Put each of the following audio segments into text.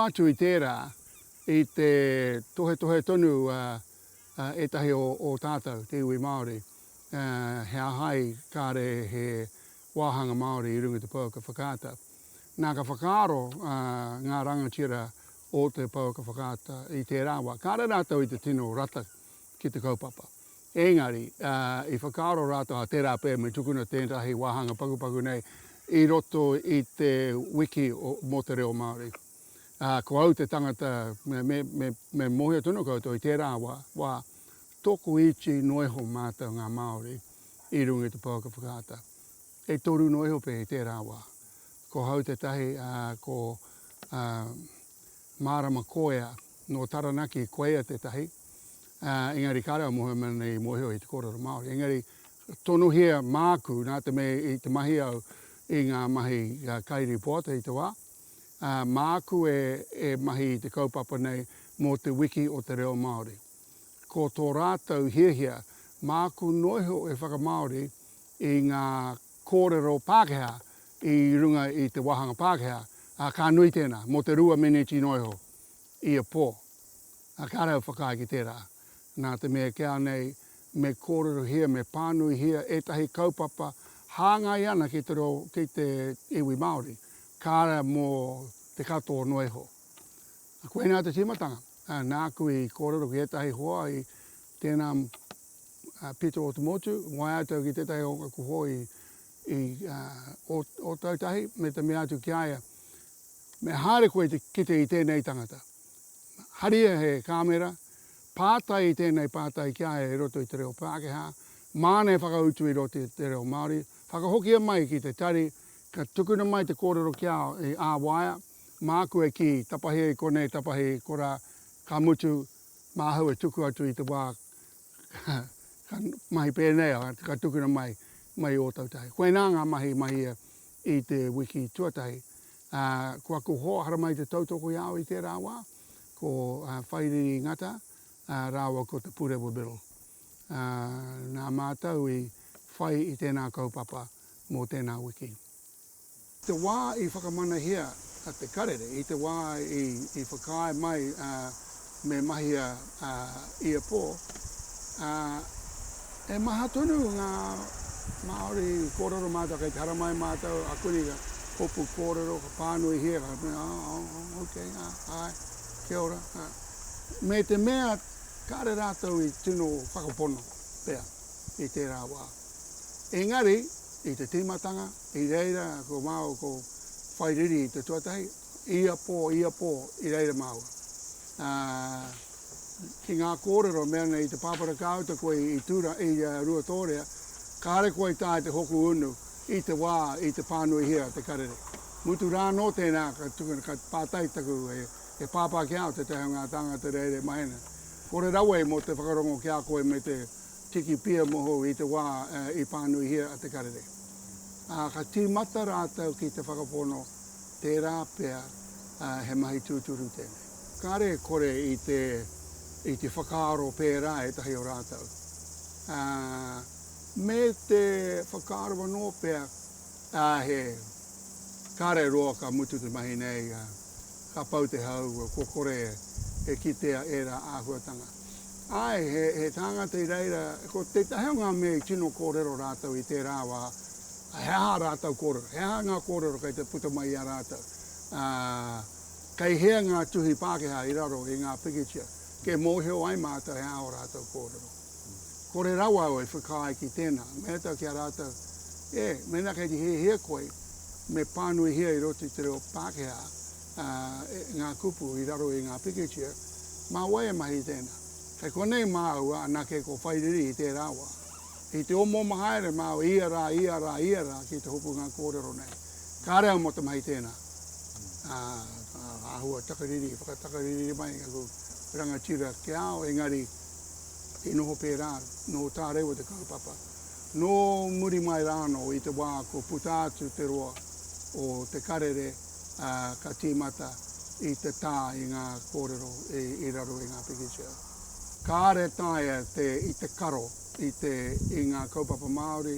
atu I tērā I te tohe tonu etahi o tātou, te iwi Māori. He ahai kāre he wāhanga Māori I runga te Pouaka Whakaata. Nā ka whakaaro ngā rangatira o te Pouaka Whakaata I te rāwa. Kāre rātou I te tino rata ki te kaupapa. Engari, I whakaaro rātou a tērā pē me tukuna tēntahi wāhanga pakupaku nei I roto I te wiki mō te reo Māori. Ko au te tangata me mohia tunu koutou I tērā wā toko ichi noiho mātou ngā Māori I runga te Pouaka Whakaata. E toru noiho pē I tērā wā. Ko hau te tahi ko Marama Koea no Taranaki Koea te tahi. Engari kāre mohe mana I mohio I te kōrero Māori. Engari tonu hea māku nā te me I te mahi au I ngā mahi kairi poata I te wā. Māku e mahi I te kaupapa nei mō te wiki o te reo Māori. Ko tō rātou hiahia, māku noiho e whakamaori I ngā kōrero Pākehā I runga I te wahanga Pākehā. Ka nui tēnā, mō te rua meneti noiho I a pō. Ka rau whakai ki tērā. Nā te mea kia nei me kōrero hia, me pānui hia, etahi kaupapa, hāngai ana ki te iwi Māori. Kāra mō te katoa noiho. Koe nā te timatanga. Nā kui kōrero ki etahi hoa I tēnā pito o te motu, wai atau ki tētahi o ka kuho o tautahi, me te mea atu ki aia. Me haere koe kite I tēnei tangata. Haria he kāmera, pātai I tēnei pātai ki aia I roto I te reo Pākehā, māne whakautu I roto I te reo Māori, whakahokia mai ki te tari, ka tukuna mai te kōrero ki ao I āwaia, māku e ki, tapahi I konei, tapahi kora, ka mutu, māhau e tuku atu I te wā, ka mahi pēnei, ka tukuna mai o tautahi. Koe nā ngā mahi I te wiki tuatahi, kua kuho hara mai te tautoko I ao I tērā wā, ko whairiri ngata, rāua ko te Purewa Bill. Nā mātou I whai I tēnā kaupapa mō tēnā wiki. Te wā I whakamana hia a te karere, I te wā I whakai mai me mahia I a pō, e maha tonu ngā Māori kōrero mātou, kei te hara mai mātou, a kuni ka hopu kōrero, ka pānui hia, okay, ai, kia ora. Me te mea, kāre rātou I tino whakapono pēr I tērā wā. Engari, I te tīmatanga, I reira, ko māo, ko whairiri I te tuatahi, ia pō, I reira māua. Ki ngā kōrero mea nei te pāpara kāuta koe I tura, I Ruatoria, kāre koe tā te hoku unu, I te wā, I te pānui hia, te karere. Mutu rā no tēnā, ka pātai taku e pāpā ki ao te teho ngā tangata reire mahena. Kore rawe mo te whakarongo ki a koe me te tiki pia moho I te wā I pānui hia a te karere. Ka tīmata rātou ki te whakapono tērā pēr he mahi tūturu tēnei. Kāre kore I te whakaaro pērā e tahi o rātou. Me te whakaaro anō pēr he kāre roa ka mutu te mahi nei ka pau te hau ko kore e kitea era āhuatanga. Ai, he tangata I reira, ko te taheo ngā mea I tino kōrero rātou I tērā wā, hea rātou kōrero, hea ngā kōrero kei te puta mai a rātou. Kei hea ngā tuhi Pākehā I raro I ngā pikitia, ke mōheo ai mātou hea o rātou kōrero. Kore rawa o e whakai ki tēnā, mea tau ki a rātou, mena kei te hea koe, me pānui hea I roti te reo Pākehā, ngā kupu I raro I ngā pikitia, mā wai e mahi tēnā. Kei konei māua nā ke ko whairiri I tērā wā. I te omo mahaere māua ia rā ki te hopu ngā kōrero nei. Ka reo mo te mahi tēnā. Ahua takariri, whakatakariri mai ku rangatira ki ao engari I noho pērā, no tā rewa te kaupapa. No muri mai rāno I te wā ko putātu te roa o te karere ka tīmata I te tā I ngā kōrero I raro I ngā pikitia. Kāre tāia I te karo I ngā kaupapa Māori,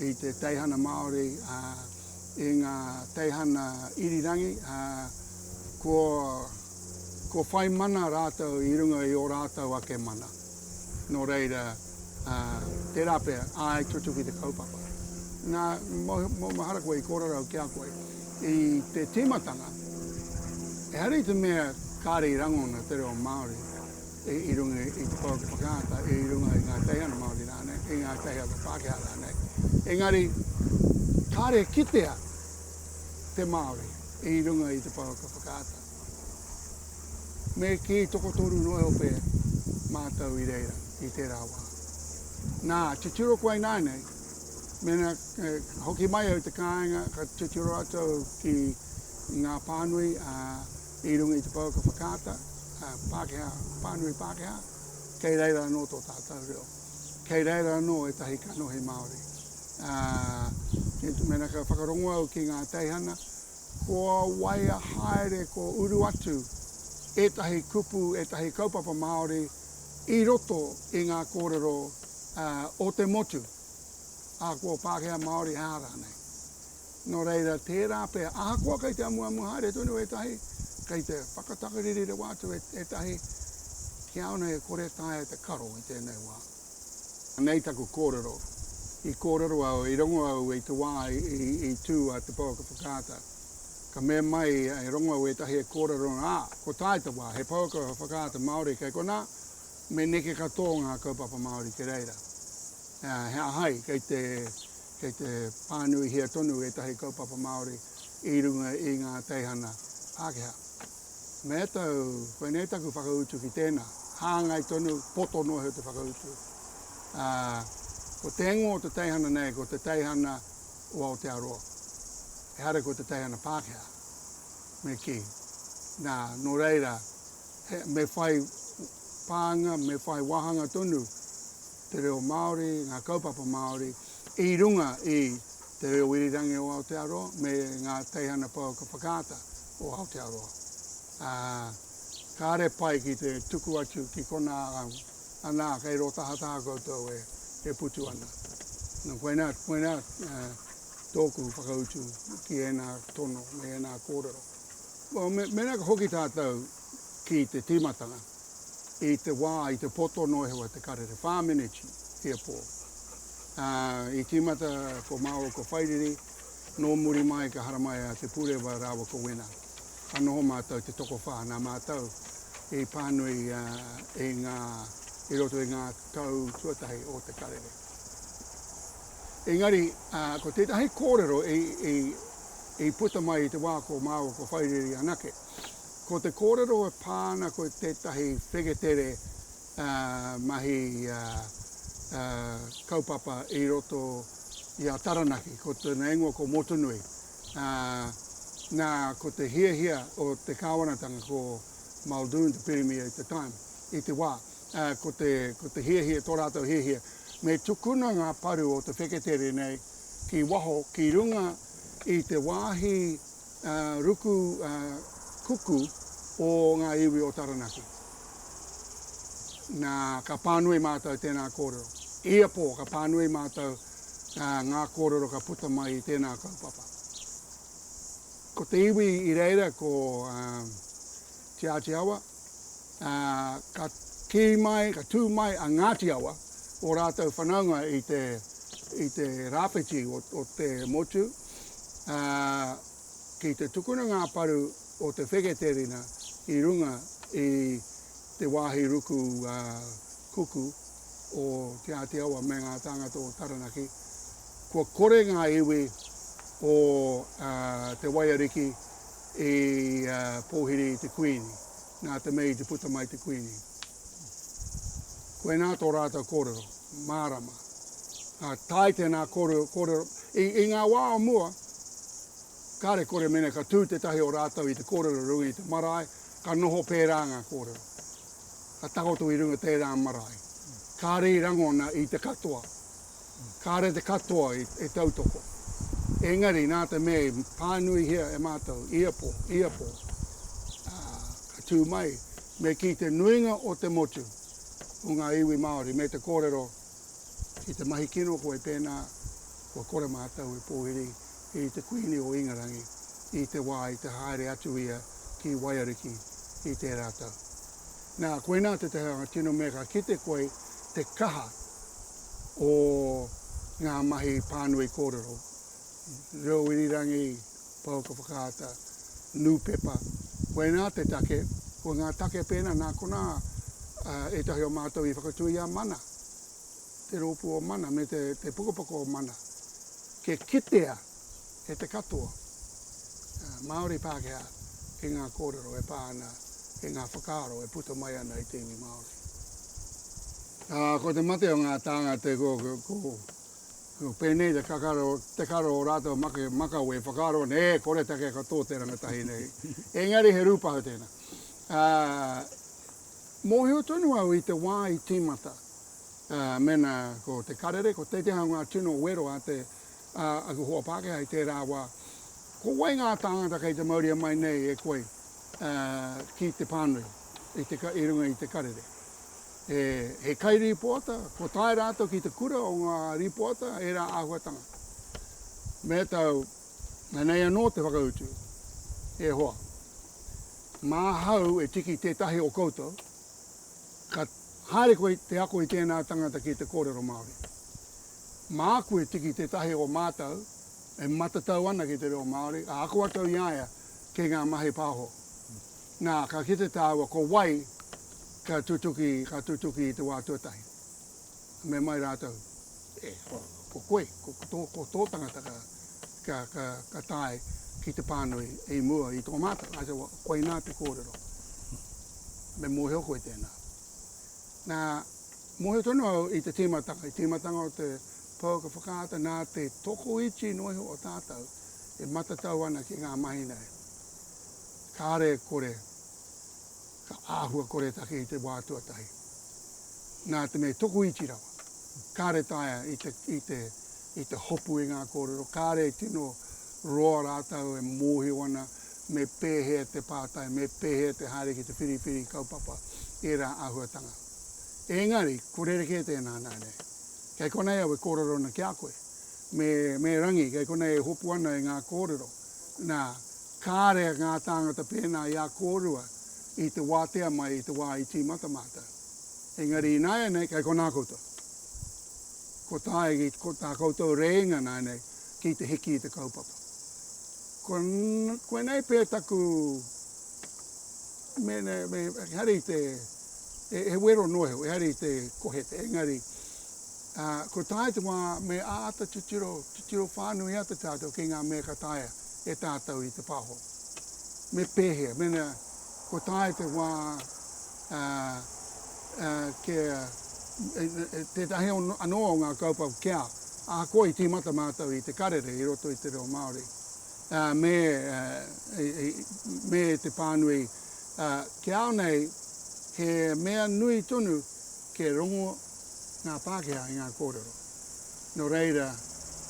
I te teihana Māori, I ngā teihana irirangi, ko whai mana rātou I runga I o rātou ake mana. Nō reira, te rapea, ai tutuki te kaupapa. Nā, mo mahara koe I kōrerau kia koe, I te tīmatanga, e hari te mea kāre I rangona te reo Māori, I runga I te pōka whakaata, I runga I ngā teihana Māori rāne, I ngā teihana Pākehā rāne. Engari, kāre kitea te Māori, I runga I te pōka whakaata. Me ki toko toru noe ope mātou I reira, I te rāwā. Nā, te tiro koe nānei, mena hoki mai au te kāinga, ka te tiro atou ki ngā pānui, I runga I te pōka whakaata, Pākehā, pānui Pākehā, kei reira anō tō tātou reo. Kei reira anō e tahi kanohi Māori. Mena ka whakarongo au ki ngā teihana, ko waia haere, ko uru atu, e tahi kupu, e tahi kaupapa Māori, I roto I ngā kōrero o te motu, a kua Pākehā Māori hārānei. Nō reira, tērā pēr, aha kua kei te amu haere tunu e tahi, kei te whakatakariri re wātu e tahi, ki auna e kore tae te karo I tēnei wā. Nei taku kōrero, I kōrero au, I rongo au I te wā I tū a te pōka whakaata. Ka mea mai e rongo au e tahi e kōrero ko tae te wā, he pōka whakaata Māori kei kona, me neke katoa ngā kaupapa Māori ke reira. Hea hai, kei te pānui hia tonu e tahi kaupapa Māori I runga I ngā teihana Pākehā. Me tau, koe nei taku whakautu ki tēnā, hāngai tonu, poto noa he te whakautu. Ko te engo o te teihana nei, ko te teihana o Aotearoa. E hara ko te teihana Pākehā, me ki. Nā, no reira, me whai pānga, me whai wahanga tonu, te reo Māori, ngā kaupapa Māori, I runga I te reo Wirirangi o Aotearoa, me ngā teihana pōka whakaata o Aotearoa. Kāre pai ki te tuku atu ki kona anā kei ro tahataha koutou e putu ana. Nā koe nā tōku whakautu ki ena tono me ena kōrero. Mena ka hoki tātou ki te tīmatanga I te wā, I te poto noehewa te karere, whāmenechi kia pō. I tīmata ko Māo ko whairiri, nō muri mai ka haramai a te purewa rāwa ko wena. Anoho mātou te toko whā, nā mātou I pānui I roto I ngā tau tuatahi o te karere. Engari, ko tētahi kōrero I puta mai I te wā ko Māo ko whairiri anake. Ko te kōrero e pāna ko tētahi wheketere mahi kaupapa I roto I a Taranaki, ko te ingoa ko Motunui. Nā, ko te hia o te kāwanatanga ko Muldoon, the Premier at the time, I te wā, ko te hia, tō rātou hia, me tukuna ngā paru o te wheketere nei, ki waho, ki runga I te wāhi ruku kuku o ngā iwi o Taranaki. Nā, ka pānui mātou tēnā kōrero. Ia pō, ka pānui mātou ngā kōrero ka puta mai I tēnā kaupapa. Ko te iwi I reira ko Te Ātiawa, ka ki mai, ka tū mai a Ngātiawa o rātou whanaunga I te rāwhiti o te motu, ki te tukuna ngā paru o te wheketerina I runga I te wāhi ruku kuku o Te Ātiawa me ngā tāngata o Taranaki, kua kore ngā iwi o te waiariki I pōhiri te kuini, nā te mei te puta mai te kuini. Koe nā tō rātou kōrero, mārama. Tai tēnā kōrero, I ngā wā o mua, kāre kore mena ka tū te tahi o rātou I te kōrero runga I te marae, ka noho pērā ngā kōrero. Ka takoto I runga tērā marae. Kāre I rangona I te katoa. Kāre te katoa I tautoko. Engari nā te me pānui hia e mātou, ia pō. Ka tū mai, me ki te nuinga o te motu, o ngā iwi Māori, me te kōrero, ki te mahi kino koe pēnā, ko kore mātou I pōhiri, I te kuini o Ingarangi, I te wā, I te haere atu ia, ki waiariki I te rātau. Nā, koe nā te hanga tino mea ka kite koe te kaha o ngā mahi pānui kōrero. Reo irirangi, pauka whakaata, nūpepa. Koe nā te take, ko ngā take pēna nā kona e tahi o mātou I whakatui a mana. Te rōpu o mana, me te pukopako o mana. Ke kitea, e te katoa. Māori Pākehā, e ngā kōrero, e pāna, e ngā whakaaro, e puta mai ana I te iwi Māori. Ko te mate o ngā tāngā te ko pēnei te karo o rātou makau e whakaaro, ne, kore take katoa te rangatahi nei. Engari he rūpahu tēnā. Mōhio tonu au I te wā I tīmata. Mena ko te karere, ko te ngā tino wero a te aku hoa Pākehā I te rā wā. Ko wai ngā tāngata kei te Māori mai nei e koe ki te pānui I runga I te karere. He kai ripoata, ko tae rātou ki te kura o ngā ripoata e rā āhuatanga. Me tau, nei anō te whakautu, e hoa. Mā hau e tiki tētahi o koutou, ka haere koe te ako I tēnā tangata ki te kōrero Māori. Mā koe tiki tētahi o mātau, e matatau ana ki te reo Māori, a ako atau iaia ke ngā mahi pāho. Nā, ka kite tāua ko wai, ka tutuki I te wā tuatahi. Me mai rātou, ko koe, ko tō tangata ka tae ki te pānui I mua I tō māta, a te koe nā te kōrero. Me mōheo koe tēnā. Nā, mōheo tonu au I te tīmatanga o te pauka whakaata, nā te toko ichi noho o tātou, e matatau ana ki ngā mahi nei. Kāre kore, ka āhua kore take I te wā tuatahi. Nā te me toko ichi rawa. Kāre taia I te hopu I ngā kōrero. Kāre tino roa rātau e mōhio ana me pēhea te pātai, me pēhea te haere ki te whiriwhiri kaupapa e rā āhuatanga. Engari, korereke tēnā nāne. Kei konei au e kōrero na kia koe. Me rangi, kei konei e hopu ana I ngā kōrero. Nā, kāre ngā tāngata pēnā I a kōrua I te wātea mai I te wā I tīmata māta. Engari I nāia nei, kei konā koutou. Ko tāe ko tā koutou reinga nāi nei ki te hiki I te kaupapa. Koe nei pē taku me hari te he wero noho, e hari te kohete, engari ko tāi te wā me āta titiro whānui ata tātou ki ngā mea ka tāia e tātou I te pāho. Me pēhea, mena ko tāi te wā te tahi anō o ngā kaupapa kia, a koe I tīmata mātou I te karere I roto I te reo Māori. Me te pānui, kia au nei, he mea nui tonu ke rongo ngā Pākehā I ngā kōrero. No reira,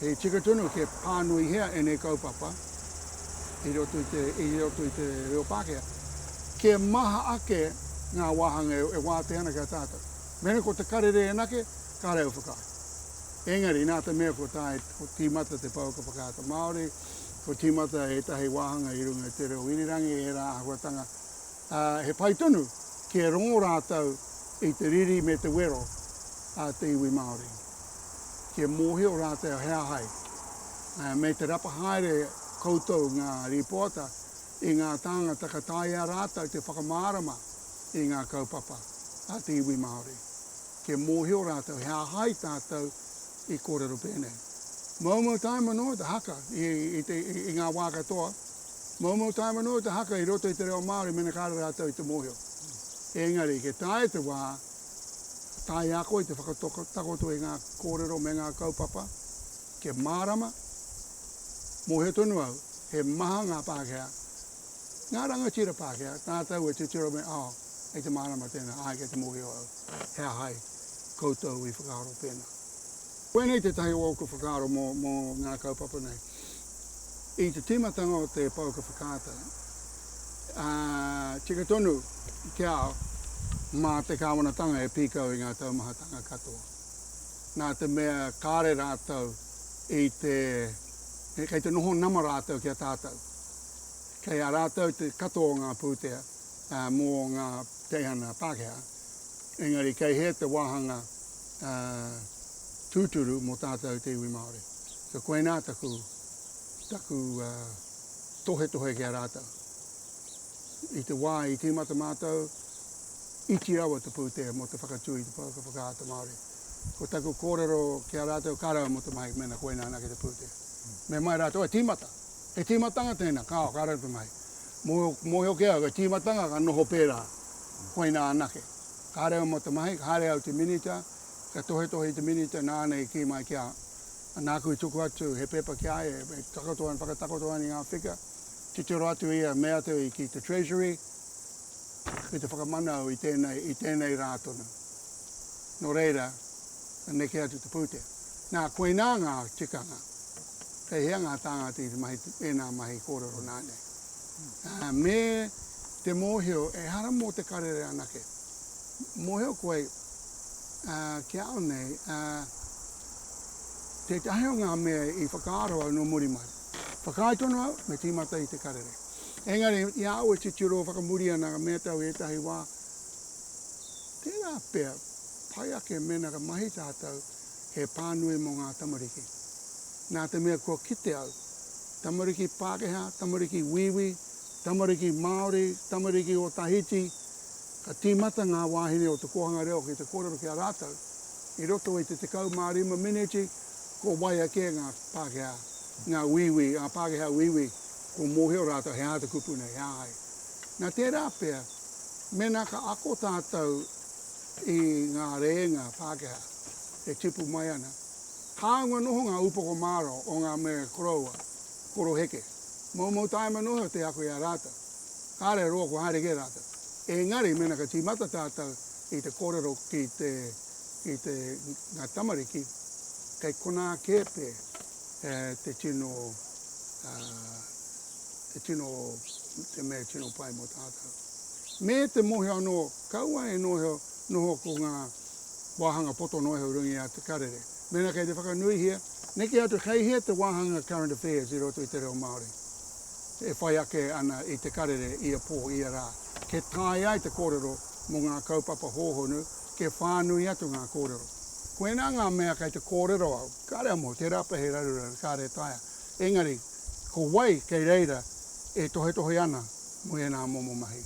he tika tonu ke pānui hea e nei kaupapa, I roto I te reo Pākehā. Ke maha ake ngā wāhanga e wāte ana kia tātou. Mena ko te karere e nake, ka reo whakai. Engari, nā te mea ko tāi, ko tīmata te pauka whakaata Māori, ko tīmata e tahi wāhanga I runga te reo irirangi e rā ahuatanga. He pai tonu, ke rongo rātau I te riri me te wero a te iwi Māori. Ke mōhio rātau hea hai. Me te rapa haere koutou ngā ripoata I ngā tāngata ka tāia rātau te whakamārama I ngā kaupapa a te iwi Māori. Ke mōhio rātau hea hai tātou I kōrero pēnei. Maumau tai manoa te haka I ngā wā katoa. Maumau tai manoa te haka I roto I te reo Māori mena kāra rātau I te mōhio. Engari, ke tāi te wā, tāi ako I te whakatakoto I ngā kōrero me ngā kaupapa, ke mārama, mōhio tonu au, he maha ngā Pākehā, ngā rangatira Pākehā, tātou e te tiro me, e te mārama tēnā, ke te mōhio au, hea hai, koutou I whakaaro pēnā. Koe nei te tahi o ka whakaaro mō ngā kaupapa nei. I te tīmatanga o te pauka whakaata, tika tonu kia au, mā te kāwanatanga e pīkau I ngā taumahatanga katoa. Nā te mea kāre rātau I kei te noho nama rātau kia tātou. kei a rātou te katoa ngā pūtea mō ngā teihana Pākehā. Engari kei he te wāhanga tūturu mō tātou te iwi Māori. So koe nā taku tohe kia rātou. I te wā i tīmata mātou, iti rawa te pūtea mō te whakatui te whakaata Māori. Ko taku kōrero kia rātou karawa mō te mai mena koe nā nake te pūtea. Me mai rātou, tīmata. He tīmatanga tēnā, kāo karawa te mai. Mō heo kia, ka tīmatanga ka noho pērā koe nā nake. Kārewa mō te mai, kārewa te minita, ka tohe te minita nānei ki mai kia. Nāku i tuku atu, he pepa kia e whakatakotoan i ngā whika. Titiro atu ia mea te i ki te Treasury, ki te whakamanau i tēnei rātona. No reira, neke atu te pūtea. Nā, koe nā ngā tikanga, kei hea ngā tāngati i te mahi, ēnā mahi kōrero nānei. Me te mōhio, e hara mō te karere anake. Mōhio koe, kia au nei, te taheo ngā mea i whakaaroa no muri mai. Whakaitono au, me tīmata i te karere. Engari, i au e titiro whakamuri ana ka mea tau e tahi wā. Tērā pēr, pai ake mena ka mahi tātou he pānui mō ngā tamariki. Nā te mea kua kite au. Tamariki Pākehā, tamariki Wiwi, tamariki Māori, tamariki o Tahiti. Ka tīmata ngā wāhine o te kohanga reo ki te kōrero ki a rātou. I roto i te tekau mārima miniti, ko waia ke ngā Pākehā, ngā Wiwi, ngā Pākehā Wiwi, ko mōheo rātou he āta kupune, he āi. Nā tērā pēr, mena ka ako tātou i ngā reenga Pākehā, e tipu mai ana. Hāunga noho ngā upoko māro o ngā mea koroua, koro heke. Mau taima noho te ako i a rātou. Kāre roa ko haere ke rātou. Engari mena ka tīmata tātou i te kōrero ki te ngā tamariki, kei kona kepe te tino mea tino pai mo tātou. Me te mohe anō, kaua e noho ko ngā wāhanga poto noho rungi a te karere. Mena kei te whakanui hia, neki atu kei hia te wāhanga current affairs i roto i te reo Māori. E whai ake ana i te karere i a pō i a rā. Ke tāi ai te kōrero mō ngā kaupapa hōhonu, ke whānui atu ngā kōrero. Koe nā ngā mea kei te kōrero au, kāre mo, te rapa he rarura, kāre taia. Engari, ko wai kei reira e tohe ana mo e nā momo mahi.